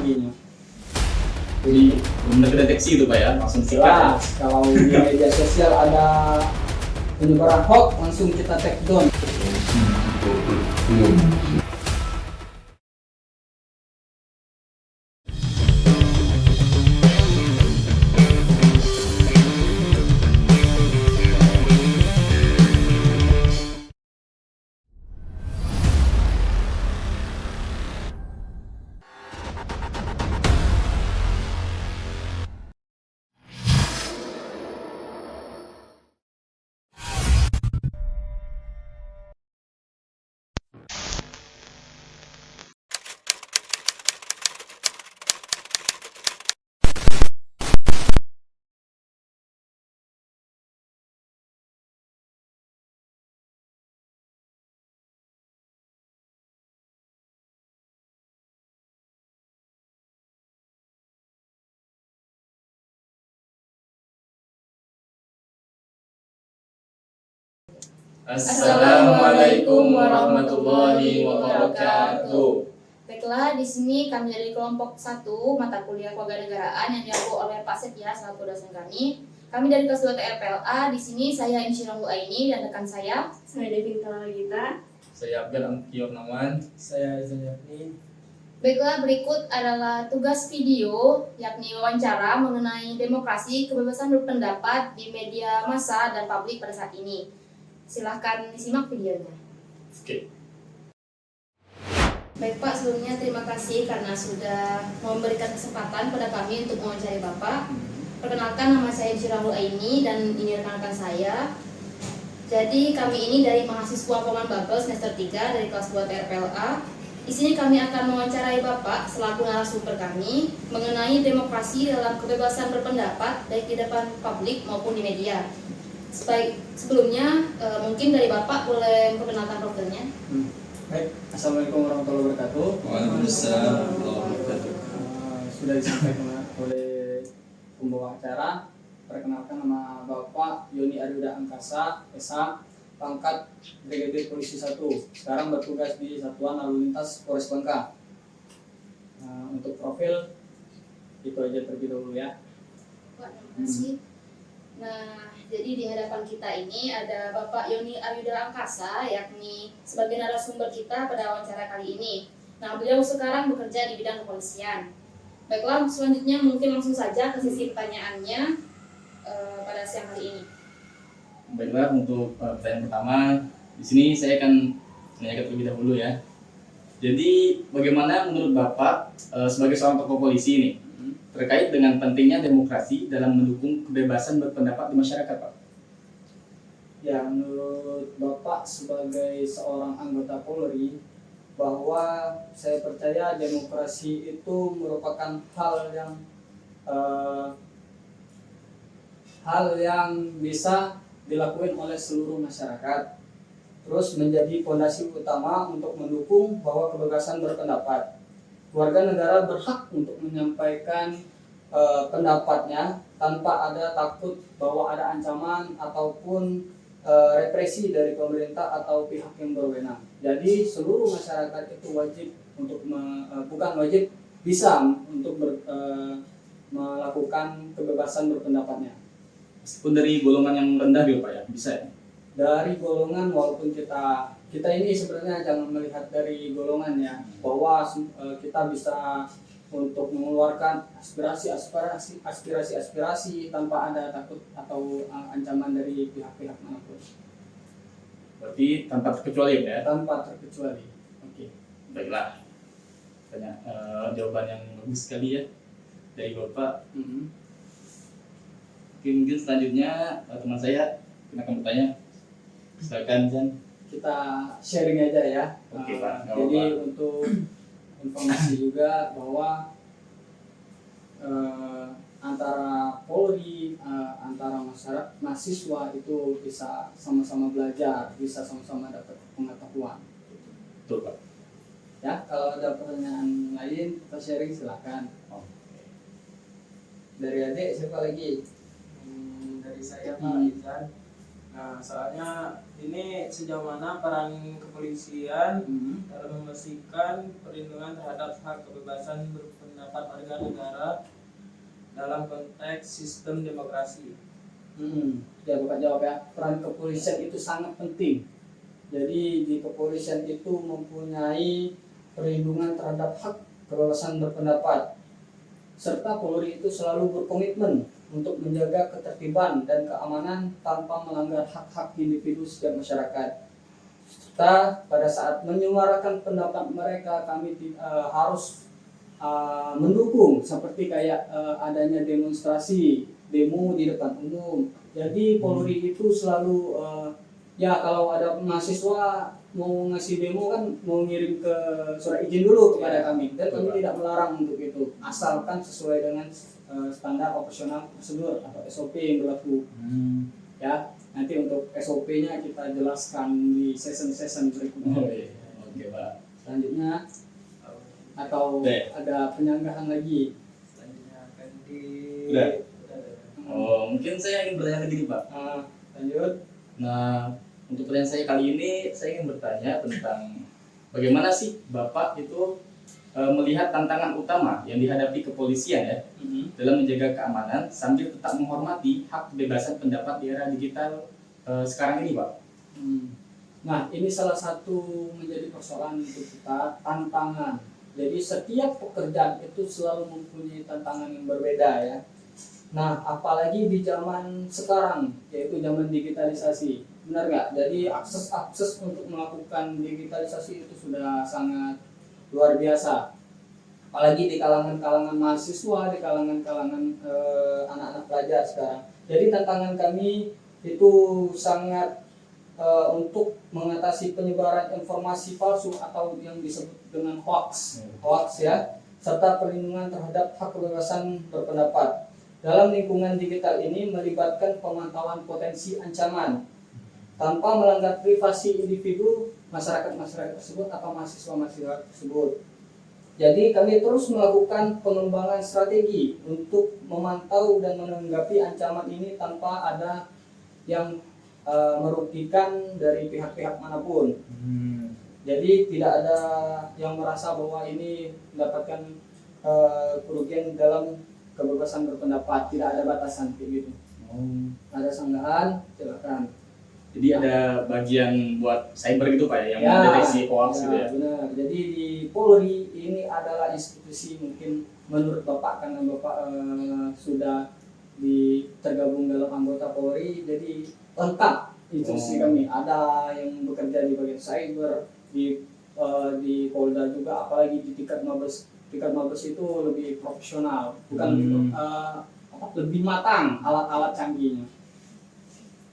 IG-nya. Jadi benar kedeteksi itu Pak ya, langsung sikat. Jelas, kalau di media sosial ada penyebaran hoax langsung kita take down. Assalamualaikum warahmatullahi wabarakatuh. Baiklah, di sini kami dari kelompok 1 mata kuliah kewarganegaraan yang diampu oleh Pak Setia selaku dosen kami. Kami dari kelas 2 TRPLA. Di sini saya Insyirahul Aini dan rekan saya Devi Gita. Saya Abdul Amkior Naman. Saya Zayafni. Baiklah, berikut adalah tugas video, yakni wawancara mengenai demokrasi, kebebasan berpendapat di media massa dan publik pada saat ini. Silahkan disimak videonya. Oke. Baik Pak, sebelumnya terima kasih karena sudah memberikan kesempatan pada kami untuk mewawancarai Bapak. Perkenalkan, nama saya Insyirahul Aini dan ini rekan-rekan saya. Jadi kami ini dari mahasiswa Paman Babel semester 3 dari kelas 2 TRPLA. Di sini kami akan mewawancarai Bapak selaku narasumber kami mengenai demokrasi dalam kebebasan berpendapat baik di depan publik maupun di media. Sebelumnya mungkin dari Bapak boleh memperkenalkan profilnya. Baik, Assalamualaikum warahmatullahi wabarakatuh. Waalaikumsalam warahmatullahi wabarakatuh. Sudah disampaikan oleh pembawa acara. Perkenalkan, nama Bapak Yoni Aryuda Angkasa, SA, pangkat Brigadir Polisi 1. Sekarang bertugas di Satuan Lalu Lintas Polres Bangka. Untuk profil itu aja terlebih dahulu ya. Pak, terima kasih. Nah, jadi di hadapan kita ini ada Bapak Yoni Aryuda Angkasa, yakni sebagai narasumber kita pada wawancara kali ini. Nah, beliau sekarang bekerja di bidang kepolisian. Baiklah, selanjutnya mungkin langsung saja ke sisi pertanyaannya pada siang hari ini. Baiklah, untuk pertanyaan pertama, di sini saya akan menanyakan terlebih dahulu ya. Jadi, bagaimana menurut Bapak sebagai seorang tokoh polisi ini terkait dengan pentingnya demokrasi dalam mendukung kebebasan berpendapat di masyarakat, Pak? Ya, menurut Bapak sebagai seorang anggota Polri, bahwa saya percaya demokrasi itu merupakan hal yang bisa dilakukan oleh seluruh masyarakat, terus menjadi fondasi utama untuk mendukung bahwa kebebasan berpendapat. Warga negara berhak untuk menyampaikan pendapatnya tanpa ada takut bahwa ada ancaman ataupun represi dari pemerintah atau pihak yang berwenang. Jadi seluruh masyarakat itu wajib untuk bisa untuk melakukan kebebasan berpendapatnya. Meskipun dari golongan yang rendah gitu Pak ya, bisa ya? Dari golongan, walaupun kita ini sebenarnya jangan melihat dari golongan ya, bahwa kita bisa untuk mengeluarkan aspirasi tanpa ada takut atau ancaman dari pihak-pihak manapun. Berarti tanpa terkecuali ya? Tanpa terkecuali. Oke, baiklah. Jawaban yang bagus sekali ya dari Bapak. Mungkin selanjutnya teman saya akan bertanya. Silakan Jan. Kita sharing aja ya. Oke, Pak. Jadi untuk informasi juga bahwa antara Polri, antara mahasiswa itu bisa sama-sama belajar, bisa sama-sama dapat pengetahuan. Betul Pak. Ya, kalau ada pertanyaan lain kita sharing silakan. Dari adik siapa lagi? Dari saya Pak Izan. Nah, soalnya ini sejauh mana peran kepolisian dalam memastikan perlindungan terhadap hak kebebasan berpendapat warga negara dalam konteks sistem demokrasi. Ya Bapak jawab ya. Peran kepolisian itu sangat penting. Jadi di kepolisian itu mempunyai perlindungan terhadap hak kebebasan berpendapat, serta Polri itu selalu berkomitmen untuk menjaga ketertiban dan keamanan tanpa melanggar hak-hak individu setiap masyarakat. Serta pada saat menyuarakan pendapat mereka, kami harus mendukung seperti kayak adanya demonstrasi, demo di depan umum. Jadi Polri itu selalu ya kalau ada mahasiswa mau ngasih demo kan mau ngirim ke surat izin dulu kepada kami, dan kami tidak melarang untuk itu asalkan sesuai dengan standar operasional prosedur atau SOP yang berlaku. Ya, nanti untuk SOP-nya kita jelaskan di session berikutnya. Oke Pak. Selanjutnya atau ada penyanggahan lagi? Selanjutnya akan Udah. Mungkin saya ingin bertanya lagi nih Pak. Lanjut. Nah, untuk pertanyaan saya kali ini, saya ingin bertanya tentang bagaimana sih Bapak itu melihat tantangan utama yang dihadapi kepolisian ya dalam menjaga keamanan sambil tetap menghormati hak kebebasan pendapat di era digital sekarang ini, Pak. Nah, ini salah satu menjadi persoalan untuk kita, tantangan. Jadi setiap pekerjaan itu selalu mempunyai tantangan yang berbeda ya. Nah, apalagi di zaman sekarang, yaitu zaman digitalisasi. Benar nggak? Jadi akses untuk melakukan digitalisasi itu sudah sangat luar biasa. Apalagi di kalangan-kalangan mahasiswa, di kalangan-kalangan anak-anak pelajar sekarang. Jadi tantangan kami itu sangat untuk mengatasi penyebaran informasi palsu atau yang disebut dengan hoax ya, serta perlindungan terhadap hak kebebasan berpendapat. Dalam lingkungan digital ini melibatkan pemantauan potensi ancaman tanpa melanggar privasi individu masyarakat tersebut atau mahasiswa tersebut. Jadi kami terus melakukan pengembangan strategi untuk memantau dan menanggapi ancaman ini tanpa ada yang merugikan dari pihak-pihak manapun. Jadi tidak ada yang merasa bahwa ini mendapatkan kerugian dalam kebebasan berpendapat, tidak ada batasan kayak gitu. Ada sanggahan, silakan. Jadi ada bagian buat cyber gitu Pak ya, yang mendeteksi hoax gitu ya. Benar. Jadi di Polri ini adalah institusi, mungkin menurut Bapak karena Bapak sudah tergabung dalam anggota Polri, jadi lengkap institusi kami. Ada yang bekerja di bagian cyber, di Polda juga, apalagi di tingkat Mabes. Tingkat Mabes itu lebih profesional, bukan lebih matang alat-alat canggihnya.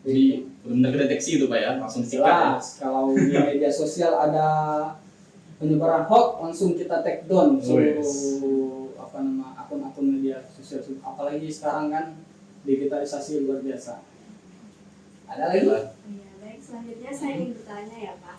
Jadi benar-benar kedeteksi itu Pak ya, langsung disikat. Kalau di media sosial ada penyebaran hoax, langsung kita take down seluruh akun-akun media sosial. Apalagi sekarang kan digitalisasi luar biasa. Ada lagi? Ya, baik. Selanjutnya saya ingin bertanya ya Pak.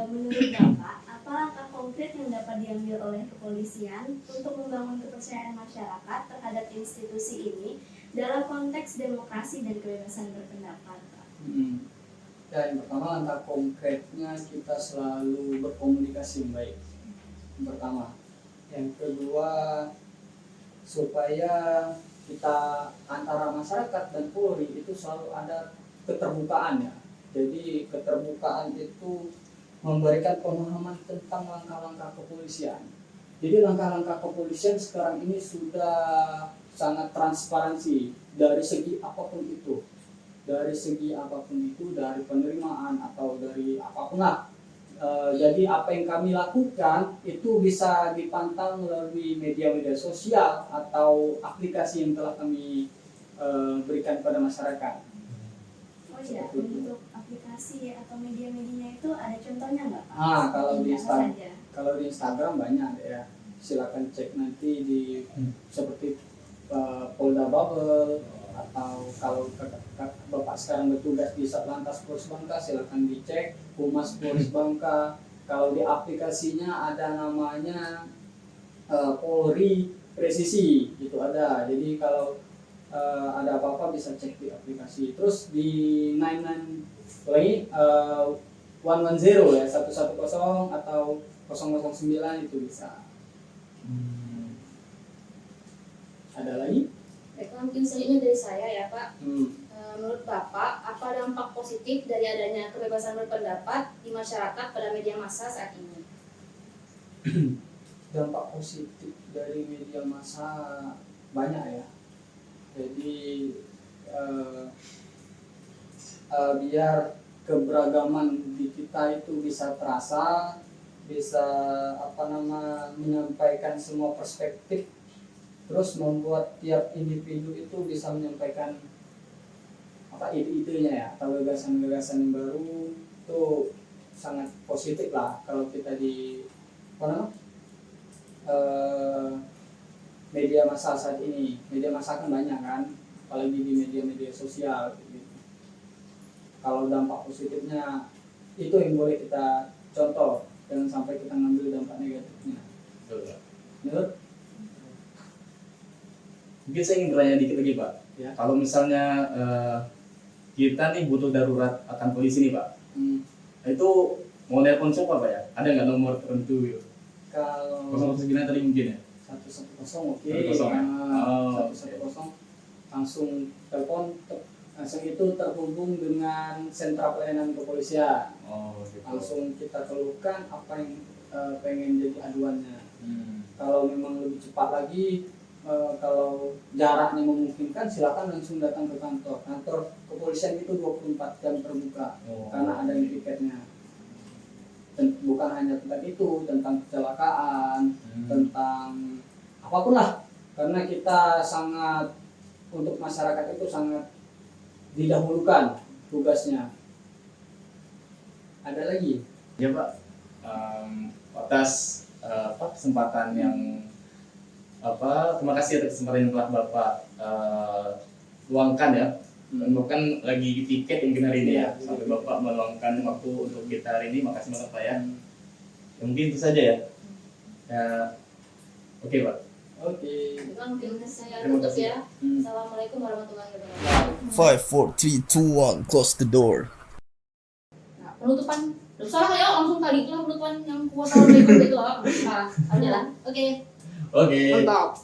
Menurut Bapak, apa langkah konkret yang dapat diambil oleh kepolisian untuk membangun kepercayaan masyarakat terhadap institusi ini dalam konteks demokrasi dan kebebasan berpendapat, Pak? Ya, yang pertama langkah konkretnya kita selalu berkomunikasi yang baik. Yang pertama. Yang kedua, supaya kita antara masyarakat dan Polri itu selalu ada keterbukaan ya. Jadi keterbukaan itu memberikan pemahaman tentang langkah-langkah kepolisian. Jadi langkah-langkah kepolisian sekarang ini sudah sangat transparansi dari segi apapun itu. Dari segi apapun itu, dari penerimaan atau dari apapun lah. Jadi apa yang kami lakukan itu bisa dipantau melalui media-media sosial atau aplikasi yang telah kami berikan kepada masyarakat. Oh iya, untuk aplikasi atau media-medianya itu ada contohnya nggak Pak? Kalau di Instagram banyak ya. Silakan cek nanti di seperti Polda Bubble, atau kalau Bapak sekarang bertugas di Satlantas Polres Bangka, silakan dicek Humas Polres Bangka. Kalau di aplikasinya ada namanya Polri Presisi, itu ada. Jadi kalau ada apa-apa bisa cek di aplikasi. Terus di 99 lagi 110 ya, 110 atau 009 itu bisa. Ada lagi? Baiklah, mungkin selanjutnya dari saya ya Pak. Hmm. Menurut Bapak, apa dampak positif dari adanya kebebasan berpendapat di masyarakat pada media massa saat ini? Dampak positif dari media massa banyak ya. Jadi biar keberagaman di kita itu bisa terasa, bisa menyampaikan semua perspektif, terus membuat tiap individu itu bisa menyampaikan ide-idenya ya, atau gagasan-gagasan yang baru. Itu sangat positif lah kalau kita di media massa saat ini. Media massa kan banyak kan, apalagi di media-media sosial gitu. Kalau dampak positifnya itu yang boleh kita contoh, jangan sampai kita ngambil dampak negatifnya. Menurut? Mungkin saya ingin bertanya dikit lagi Pak. Ya. Kalau misalnya kita nih butuh darurat akan polisi nih Pak, itu mau nelpon siapa Pak ya? Ada nggak nomor tertentu gitu? Kalau 009 tadi mungkin ya? 110 oke. 110 ya? Oh, 110 langsung telepon, langsung itu terhubung dengan sentra pelayanan kepolisian. Oh, gitu. Langsung kita keluhkan apa yang pengen jadi aduannya. Kalau memang lebih cepat lagi, kalau jaraknya memungkinkan, silakan langsung datang ke kantor. Kantor kepolisian itu 24 jam terbuka, karena ada yang tiketnya. Bukan hanya tentang itu, tentang kecelakaan, tentang apapun lah. Karena kita sangat, untuk masyarakat itu sangat didahulukan tugasnya. Ada lagi? Ya Pak, atas kesempatan yang terima kasih atas kesempatan yang telah Bapak luangkan ya. Bahkan lagi tiket mungkin hari ini ya, sampai Bapak meluangkan waktu untuk kita hari ini. Makasih banget Pak ya. Ya mungkin itu saja ya. Oke Pak. Oke. Baiklah, mungkin saya Terima tutup kasih. ya. Assalamualaikum warahmatullahi wabarakatuh. 5, 4, 3, 2, 1, close the door. Nah, penutupan, salah ya, langsung tadi itu penutupan yang kuota berikut itu loh. Nah, aja lah. Oke. Oke. Mantap.